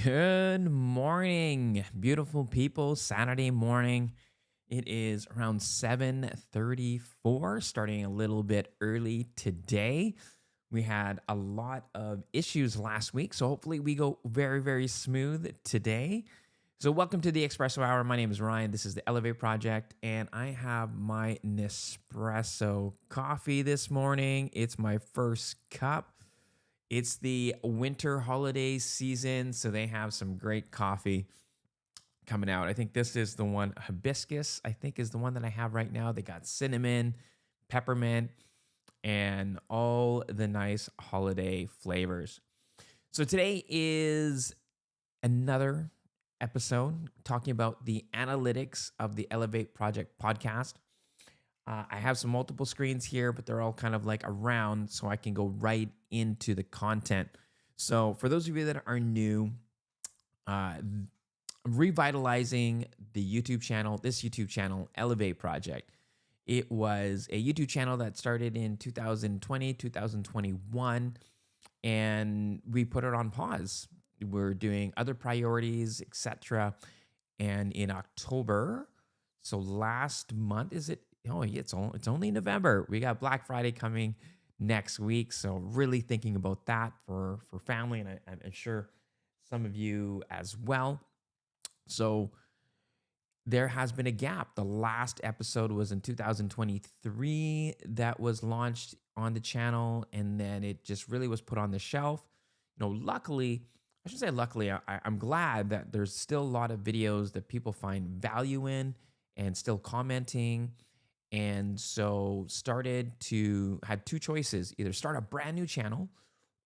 Good morning, beautiful people. Saturday morning. It is around 7:34, starting a little bit early today. We had a lot of issues last week, so hopefully we go very, very smooth today. So welcome to the Espresso Hour. My name is Ryan. This is the Elevate Project, and I have my Nespresso coffee this morning. It's my first cup. It's the winter holiday season, so they have some great coffee coming out. I think this is the one, hibiscus, I think is the one that I have right now. They got cinnamon, peppermint, and all the nice holiday flavors. So today is another episode talking about the analytics of the Elevate Project podcast. I have some multiple screens here, but they're all kind of like around so I can go right into the content. So for those of you that are new, I'm revitalizing the YouTube channel, this YouTube channel, Elevate Project. It was a YouTube channel that started in 2020, 2021, and we put it on pause. We're doing other priorities, etc. And in October, so last month, is it? Oh, yeah, it's only November. We got Black Friday coming next week, so really thinking about that for family, and I'm sure some of you as well. So there has been a gap. The last episode was in 2023 that was launched on the channel, and then it just really was put on the shelf. Luckily, I should say luckily, I'm glad that there's still a lot of videos that people find value in and still commenting. And so had two choices, either start a brand new channel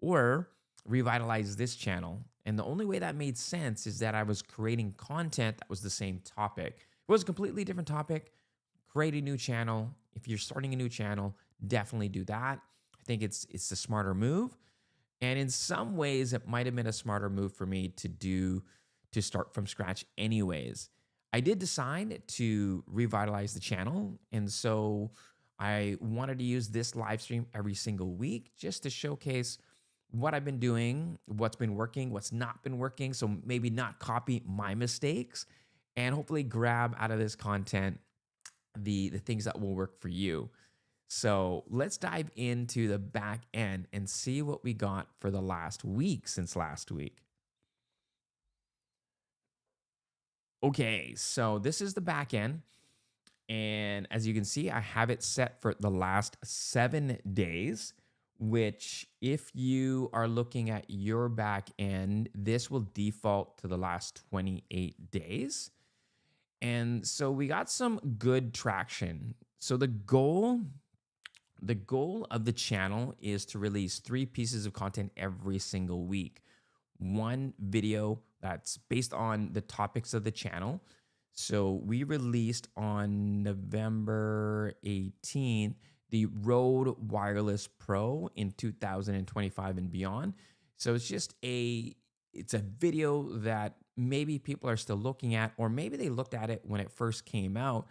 or revitalize this channel. And the only way that made sense is that I was creating content that was the same topic. If it was a completely different topic, create a new channel. If you're starting a new channel, definitely do that. I think it's a smarter move. And in some ways, it might have been a smarter move for me to start from scratch anyways. I did decide to revitalize the channel, and so I wanted to use this live stream every single week just to showcase what I've been doing, what's been working, what's not been working, so maybe not copy my mistakes, and hopefully grab out of this content the things that will work for you. So let's dive into the back end and see what we got for the last week since last week. Okay, so this is the back end. And as you can see, I have it set for the last 7 days, which if you are looking at your back end, this will default to the last 28 days. And so we got some good traction. So the goal of the channel is to release 3 pieces of content every single week. One video that's based on the topics of the channel. So we released on November 18th the Rode Wireless Pro in 2025 and beyond. So it's a video that maybe people are still looking at, or maybe they looked at it when it first came out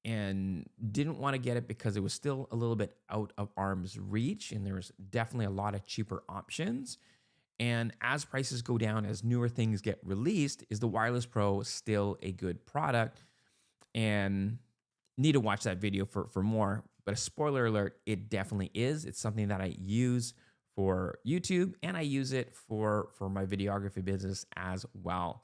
and didn't want to get it because it was still a little bit out of arm's reach, and there was definitely a lot of cheaper options. And as prices go down, as newer things get released, is the Wireless Pro still a good product? And need to watch that video for more. But a spoiler alert, it definitely is. It's something that I use for YouTube, and I use it for my videography business as well.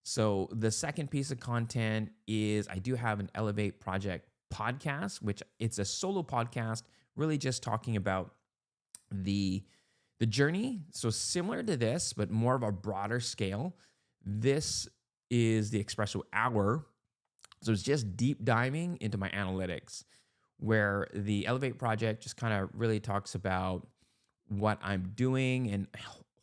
So the second piece of content is I do have an Elevate Project podcast, which it's a solo podcast, really just talking about the journey. So similar to this, but more of a broader scale. This is the Espresso Hour. So it's just deep diving into my analytics, where the Elevate Project just kind of really talks about what I'm doing and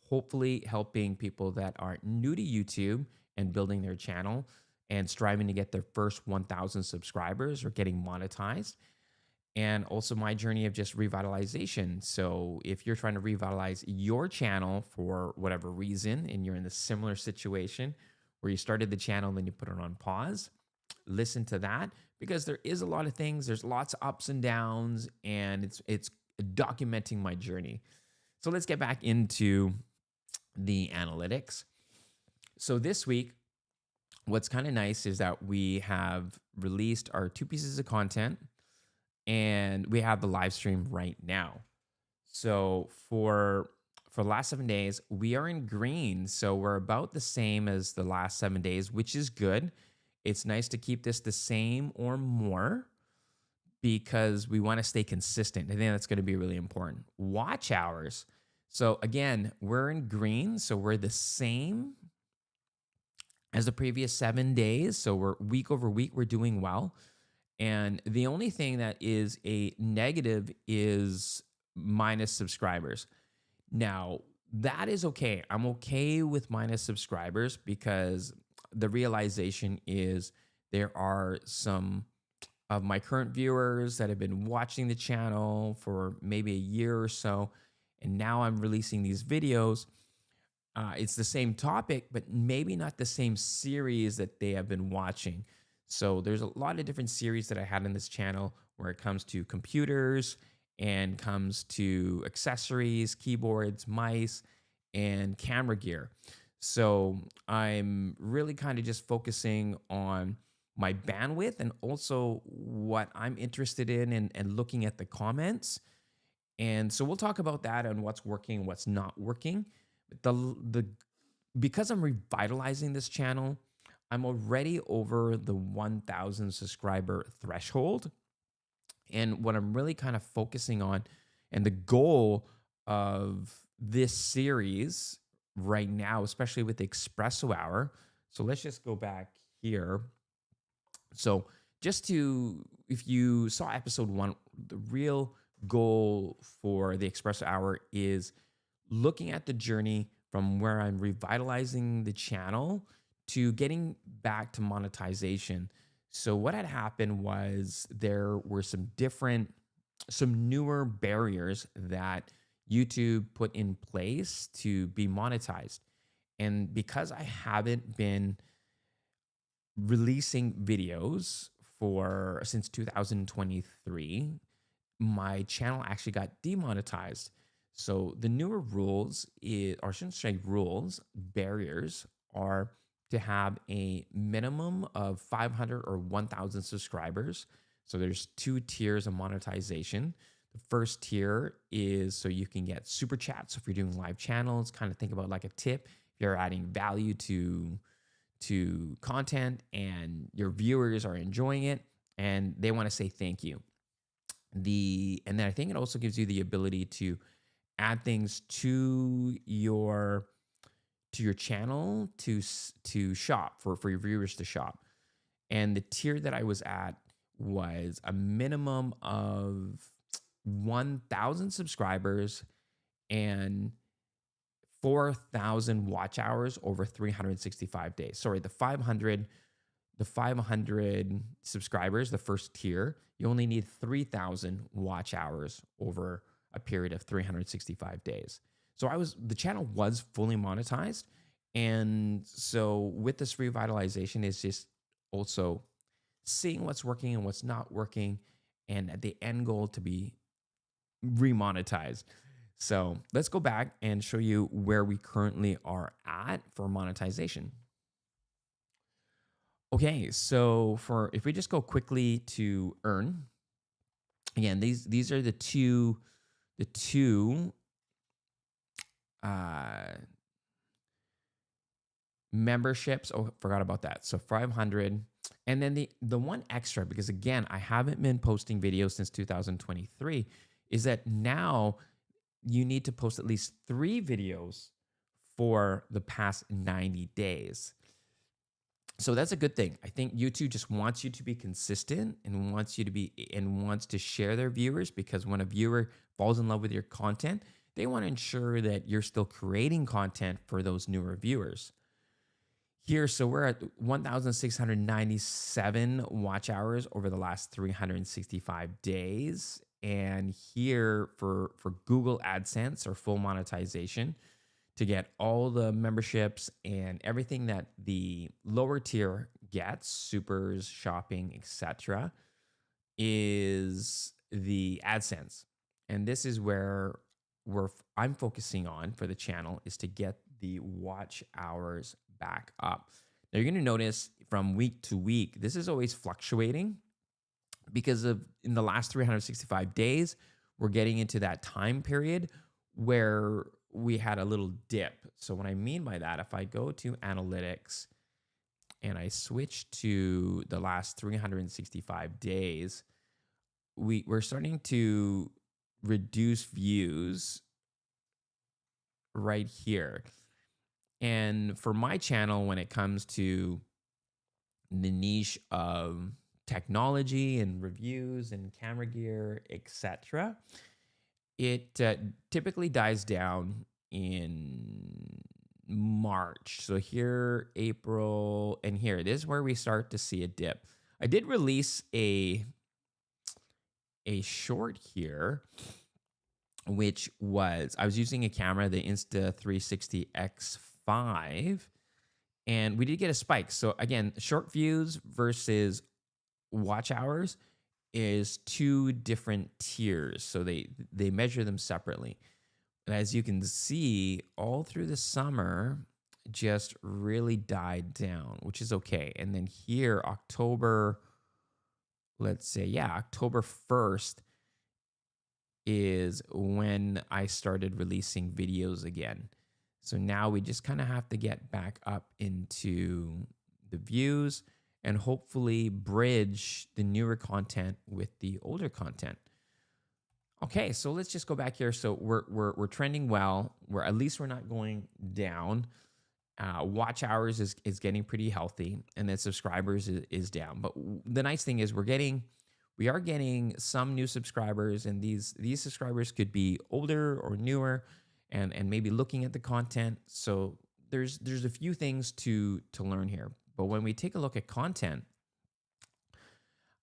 hopefully helping people that are new to YouTube and building their channel and striving to get their first 1,000 subscribers or getting monetized. And also my journey of just revitalization. So if you're trying to revitalize your channel for whatever reason, and you're in the similar situation where you started the channel and then you put it on pause, listen to that, because there is a lot of things. There's lots of ups and downs, and it's documenting my journey. So let's get back into the analytics. So this week, what's kind of nice is that we have released our 2 pieces of content and we have the live stream right now. So for the last 7 days, we are in green. So we're about the same as the last 7 days, which is good. It's nice to keep this the same or more because we want to stay consistent. I think that's going to be really important. Watch hours. So again, we're in green. So we're the same as the previous 7 days. So we're week over week, we're doing well. And the only thing that is a negative is minus subscribers. Now, that is okay. I'm okay with minus subscribers because the realization is there are some of my current viewers that have been watching the channel for maybe a year or so, and now I'm releasing these videos. It's the same topic, but maybe not the same series that they have been watching. So there's a lot of different series that I had in this channel where it comes to computers and comes to accessories, keyboards, mice, and camera gear. So I'm really kind of just focusing on my bandwidth and also what I'm interested in and looking at the comments. And so we'll talk about that and what's working, what's not working. The because I'm revitalizing this channel, I'm already over the 1,000 subscriber threshold. And what I'm really kind of focusing on and the goal of this series right now, especially with the Espresso Hour. So let's just go back here. So if you saw episode 1, the real goal for the Espresso Hour is looking at the journey from where I'm revitalizing the channel to getting back to monetization. So what had happened was there were some newer barriers that YouTube put in place to be monetized. And because I haven't been releasing videos since 2023, my channel actually got demonetized. So the newer rules or I shouldn't say rules, barriers are to have a minimum of 500 or 1,000 subscribers. So there's 2 tiers of monetization. The first tier is so you can get super chats. So if you're doing live channels, kind of think about like a tip. If you're adding value to content and your viewers are enjoying it and they want to say thank you. And then I think it also gives you the ability to add things to your channel to shop for your viewers to shop. And the tier that I was at was a minimum of 1,000 subscribers and 4,000 watch hours over 365 days. Sorry, the 500 subscribers, the first tier, you only need 3,000 watch hours over a period of 365 days. So the channel was fully monetized. And so with this revitalization is just also seeing what's working and what's not working, and at the end goal to be remonetized. So let's go back and show you where we currently are at for monetization. Okay, so if we just go quickly to earn, again, these are the two memberships. Oh, forgot about that. So 500. And then the one extra, because again, I haven't been posting videos since 2023, is that now you need to post at least 3 videos for the past 90 days. So that's a good thing. I think YouTube just wants you to be consistent and wants to share their viewers, because when a viewer falls in love with your content, they want to ensure that you're still creating content for those newer viewers. Here, so we're at 1,697 watch hours over the last 365 days. And here for Google AdSense or full monetization, to get all the memberships and everything that the lower tier gets, supers, shopping, etc., is the AdSense. And this is where I'm focusing on for the channel, is to get the watch hours back up. Now you're going to notice from week to week, this is always fluctuating because of in the last 365 days, we're getting into that time period where we had a little dip. So what I mean by that, if I go to analytics and I switch to the last 365 days, we're starting to reduce views right here. And for my channel, when it comes to the niche of technology and reviews and camera gear, etc., it typically dies down in March. So here, April, and here, this is where we start to see a dip. I did release a short here, which was, I was using a camera, the Insta360X5, and we did get a spike. So again, short views versus watch hours is two different tiers. So they measure them separately. And as you can see, all through the summer, just really died down, which is okay. And then here, October, let's say, yeah, October 1st is when I started releasing videos again. So now we just kind of have to get back up into the views and hopefully bridge the newer content with the older content. Okay, so let's just go back here. So we're trending well. At least we're not going down. Watch hours is getting pretty healthy, and then subscribers is down. But the nice thing is we are getting some new subscribers, and these subscribers could be older or newer, and maybe looking at the content. So there's a few things to learn here. But when we take a look at content,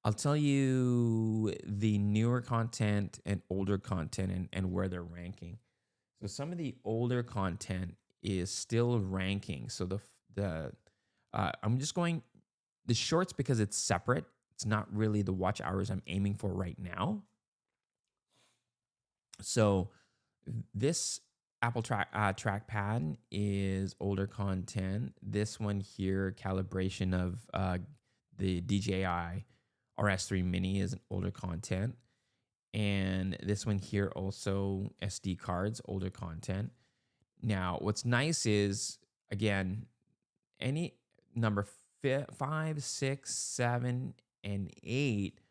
I'll tell you the newer content and older content and where they're ranking. So some of the older content is still ranking. So I'm just going the shorts because it's separate. It's not really the watch hours I'm aiming for right now. So this Apple trackpad is older content. This one here, calibration of the DJI RS3 Mini is older content. And this one here also, SD cards, older content. Now, what's nice is, again, any number 5, 6, 7, and 8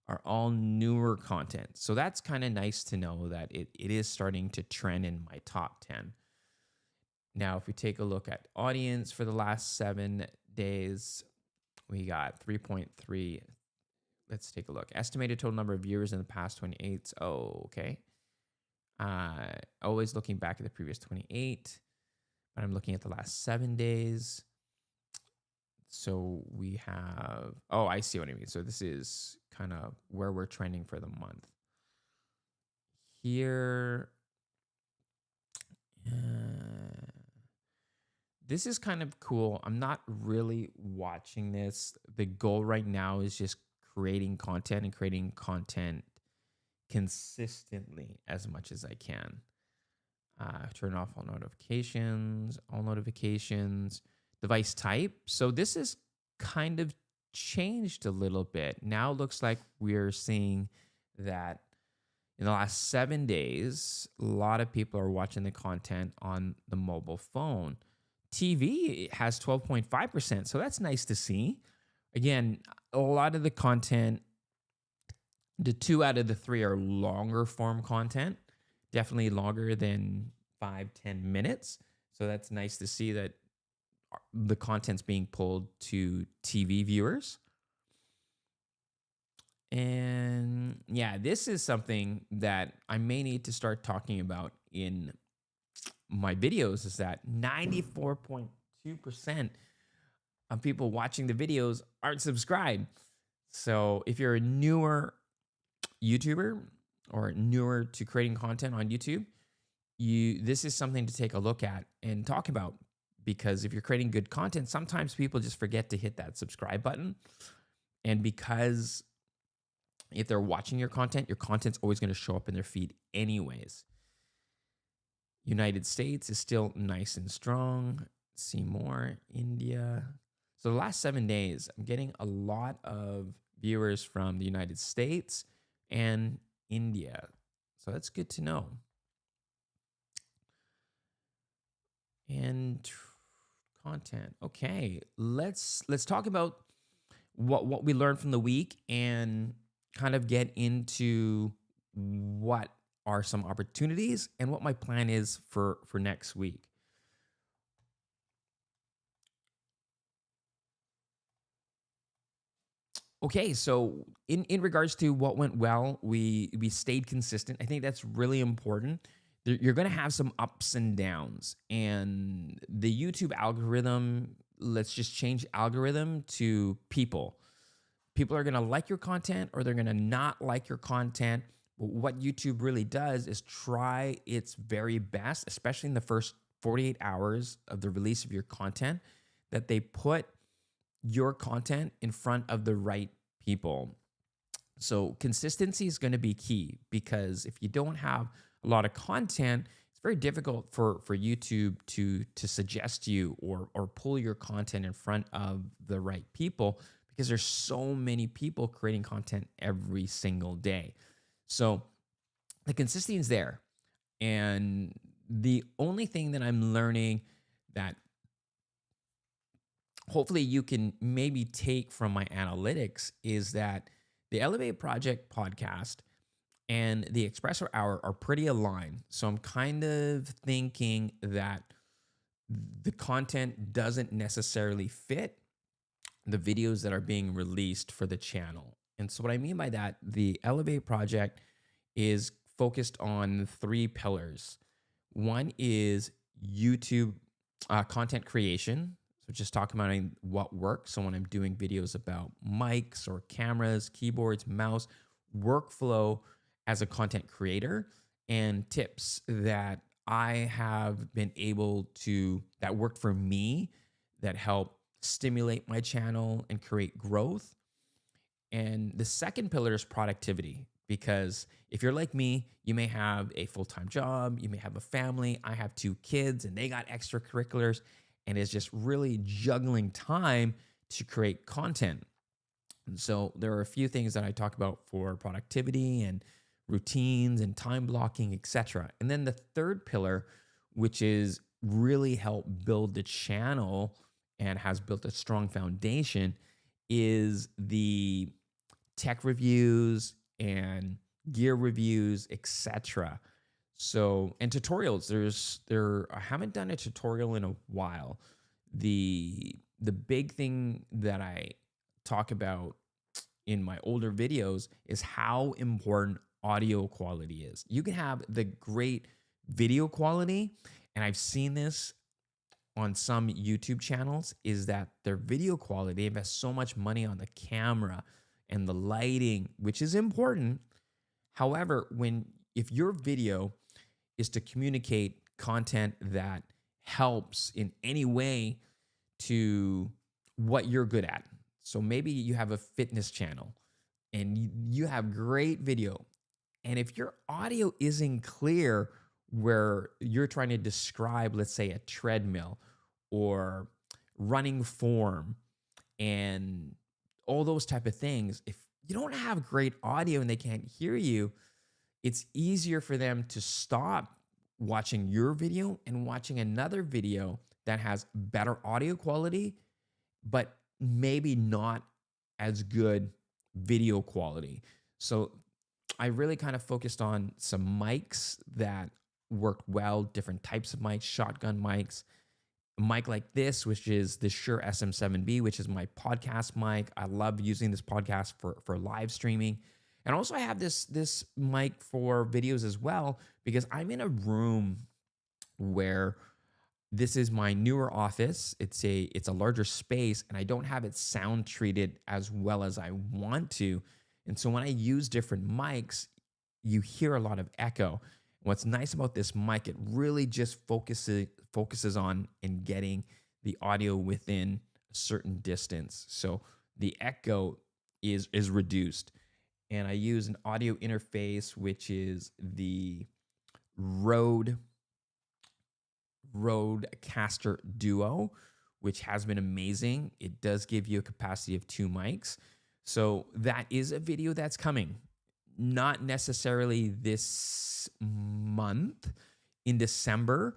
are all newer content. So that's kind of nice to know that it is starting to trend in my top 10. Now, if we take a look at audience for the last 7 days, we got 3.3. Let's take a look. Estimated total number of viewers in the past 28. Oh, okay. Always looking back at the previous 28, but I'm looking at the last 7 days. So we have, oh, I see what I mean. So this is kind of where we're trending for the month. Here, this is kind of cool. I'm not really watching this. The goal right now is just creating content and creating content consistently as much as I can. Turn off all notifications, device type. So this is kind of changed a little bit. Now it looks like we're seeing that in the last 7 days, a lot of people are watching the content on the mobile phone. TV has 12.5%, so that's nice to see. Again, a lot of the content, the 2 out of the 3 are longer form content, definitely longer than 5-10 minutes. So that's nice to see that the content's being pulled to TV viewers. And yeah, this is something that I may need to start talking about in my videos, is that 94.2% of people watching the videos aren't subscribed. So if you're a newer YouTuber or newer to creating content on YouTube, this is something to take a look at and talk about, because if you're creating good content, sometimes people just forget to hit that subscribe button. And because if they're watching your content's always going to show up in their feed anyways. United States is still nice and strong. see more. India. So the last 7 days, I'm getting a lot of viewers from the United States and India. So that's good to know. And content. Okay, let's talk about what we learned from the week and kind of get into what are some opportunities and what my plan is for next week. Okay, so in regards to what went well, we stayed consistent. I think that's really important. You're going to have some ups and downs, and the YouTube algorithm. Let's just change algorithm to people. People are going to like your content or they're going to not like your content. But what YouTube really does is try its very best, especially in the first 48 hours of the release of your content, that they put your content in front of the right people. So consistency is going to be key, because if you don't have a lot of content, it's very difficult for YouTube to suggest you or pull your content in front of the right people, because there's so many people creating content every single day. So the consistency is there. And the only thing that I'm learning that hopefully you can maybe take from my analytics is that the Elev8 Project podcast and the Espresso Hour are pretty aligned. So I'm kind of thinking that the content doesn't necessarily fit the videos that are being released for the channel. And so what I mean by that, the Elev8 Project is focused on 3 pillars. One is YouTube content creation. So just talking about what works. So when I'm doing videos about mics or cameras, keyboards, mouse, workflow as a content creator, and tips that I have been able to, that worked for me, that help stimulate my channel and create growth. And the second pillar is productivity, because if you're like me, you may have a full-time job, you may have a family. I have 2 kids and they got extracurriculars, and it's just really juggling time to create content. And so there are a few things that I talk about for productivity and routines and time blocking, etc. And then the third pillar, which is really help build the channel and has built a strong foundation, is the tech reviews and gear reviews, etc. So, and tutorials. I haven't done a tutorial in a while. The big thing that I talk about in my older videos is how important audio quality is. You can have the great video quality, and I've seen this on some YouTube channels, is that their video quality, they invest so much money on the camera and the lighting, which is important. However, if your video is to communicate content that helps in any way to what you're good at. So maybe you have a fitness channel and you have great video. And if your audio isn't clear, where you're trying to describe, let's say, a treadmill or running form and all those type of things, if you don't have great audio and they can't hear you, it's easier for them to stop watching your video and watching another video that has better audio quality, but maybe not as good video quality. So I really kind of focused on some mics that worked well, different types of mics, shotgun mics, a mic like this, which is the Shure SM7B, which is my podcast mic. I love using this podcast for live streaming. And also I have this mic for videos as well, because I'm in a room where this is my newer office. It's a larger space, and I don't have it sound treated as well as I want to. And so when I use different mics, you hear a lot of echo. What's nice about this mic, it really just focuses on and getting the audio within a certain distance. So the echo is reduced. And I use an audio interface, which is the Rodecaster Duo, which has been amazing. It does give you a capacity of 2 mics. So that is a video that's coming. Not necessarily this month, in December.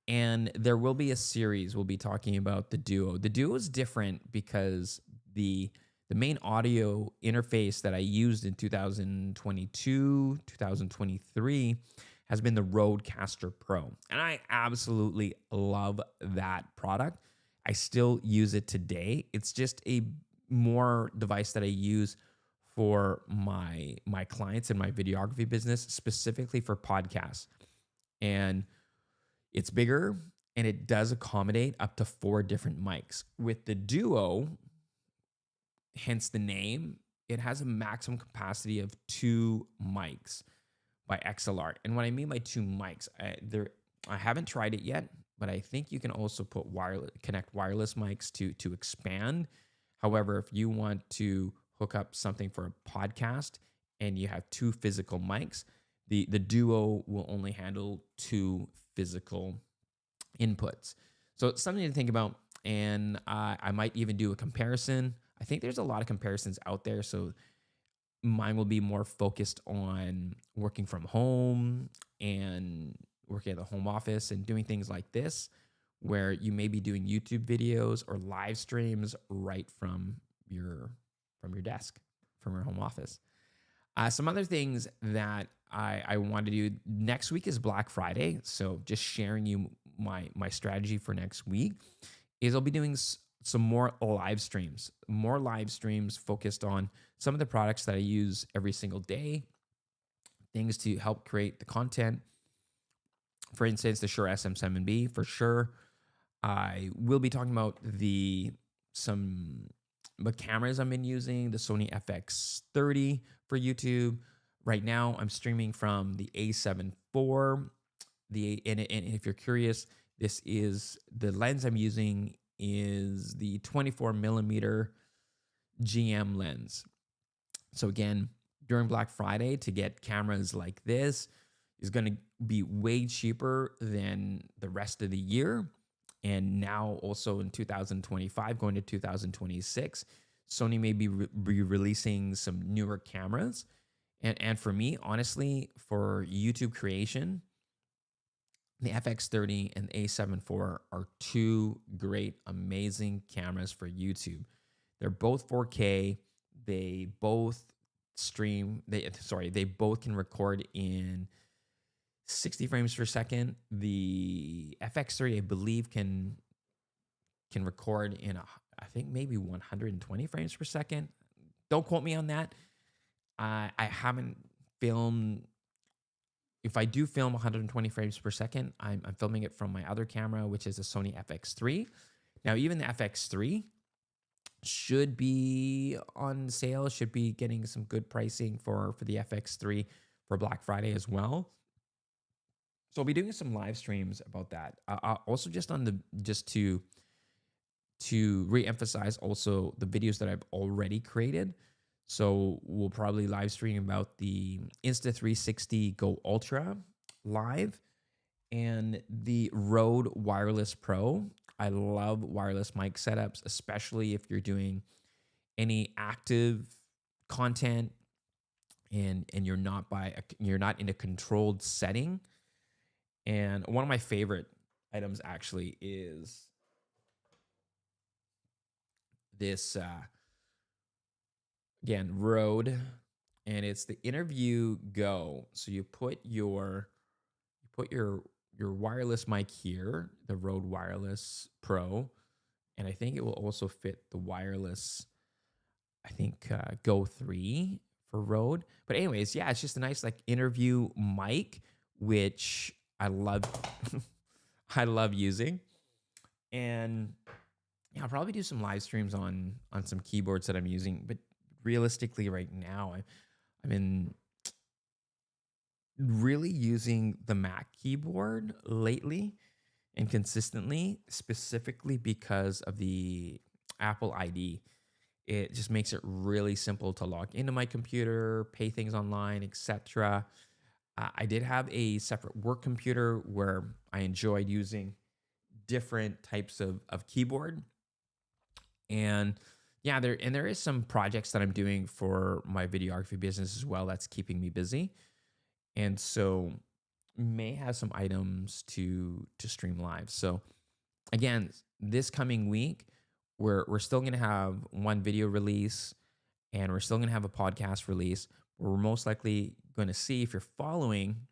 And there will be a series we'll be talking about the Duo. The Duo is different because the main audio interface that I used in 2022, 2023 has been the Rodecaster Pro. And I absolutely love that product. I still use it today. It's just a more device that I use for my clients and my videography business, specifically for podcasts. And it's bigger and it does accommodate up to 4 different mics. With the Duo, hence the name, it has a maximum capacity of 2 mics by XLR. And what I mean by 2 mics, I haven't tried it yet, but I think you can also put connect wireless mics to expand. However, if you want to hook up something for a podcast and you have 2 physical mics, the Duo will only handle 2 physical inputs. So it's something to think about. And I might even do a comparison. I think there's a lot of comparisons out there. So mine will be more focused on working from home and working at the home office and doing things like this, where you may be doing YouTube videos or live streams right from your desk, from your home office. Some other things that I want to do next week is Black Friday. So just sharing you my strategy for next week is I'll be doing some more live streams focused on some of the products that I use every single day, things to help create the content. For instance, the Shure SM7B for sure. I will be talking about the cameras I've been using, the Sony FX30 for YouTube. Right now, I'm streaming from the A7 IV. And if you're curious, this is the lens I'm using is the 24 millimeter GM lens. So again, during Black Friday, to get cameras like this is going to be way cheaper than the rest of the year. And now also in 2025, going to 2026, Sony may be releasing some newer cameras. And for me, honestly, for YouTube creation, the FX30 and the A7 IV are 2 great, amazing cameras for YouTube. They're both 4K. They both they both can record in 60 frames per second. The FX30, I believe, can record in I think maybe 120 frames per second. Don't quote me on that. I haven't filmed. If I do film 120 frames per second, I'm filming it from my other camera, which is a Sony FX3. Now, even the FX3 should be on sale, should be getting some good pricing for the FX3 for Black Friday as well. So I'll be doing some live streams about that. Also, just to re-emphasize also the videos that I've already created. So we'll probably live stream about the Insta360 Go Ultra live and the Rode Wireless Pro. I love wireless mic setups, especially if you're doing any active content and you're not in a controlled setting. And one of my favorite items actually is this again, Rode, and it's the Interview Go. So you put your wireless mic here, the Rode Wireless Pro, and I think it will also fit the wireless, I think Go 3 for Rode. But anyways, yeah, it's just a nice like interview mic, which I love. I love using, and yeah, I'll probably do some live streams on some keyboards that I'm using, but realistically right now I've been really using the Mac keyboard lately and consistently, specifically because of the Apple ID. It just makes it really simple to log into my computer, pay things online, etc. I did have a separate work computer where I enjoyed using different types of keyboard. And yeah, there is some projects that I'm doing for my videography business as well that's keeping me busy. And so may have some items to stream live. So again, this coming week, we're still gonna have one video release and we're still gonna have a podcast release. We're most likely gonna see, if you're following,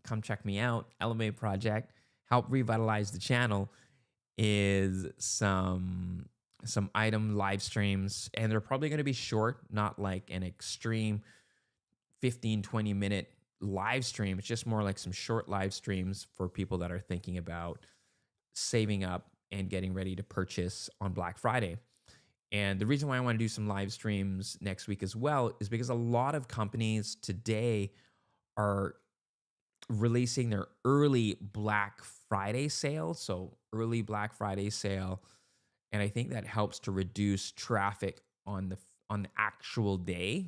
come check me out, Elev8 Project, help revitalize the channel, is some item live streams, and they're probably going to be short, not like an extreme 15-20 minute live stream. It's just more like some short live streams for people that are thinking about saving up and getting ready to purchase on Black Friday. And the reason why I want to do some live streams next week as well is because a lot of companies today are releasing their early Black Friday sale. So early Black Friday sale. And I think that helps to reduce traffic on the actual day.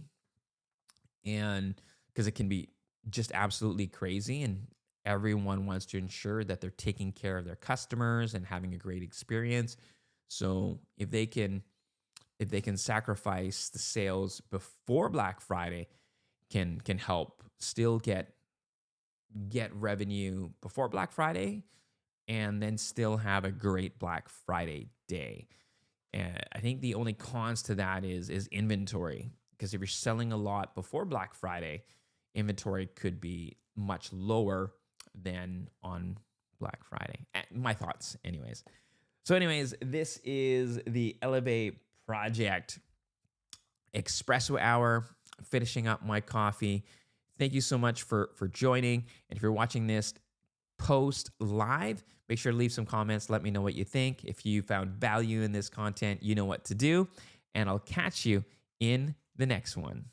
And because it can be just absolutely crazy, and everyone wants to ensure that they're taking care of their customers and having a great experience. So if they can sacrifice the sales before Black Friday, can help still get revenue before Black Friday, and then still have a great Black Friday day. And I think the only cons to that is inventory, because if you're selling a lot before Black Friday, inventory could be much lower than on Black Friday. My thoughts, anyways. So anyways, this is the Elev8 Project Espresso Hour, finishing up my coffee. Thank you so much for joining. And if you're watching this post live, make sure to leave some comments. Let me know what you think. If you found value in this content, you know what to do. And I'll catch you in the next one.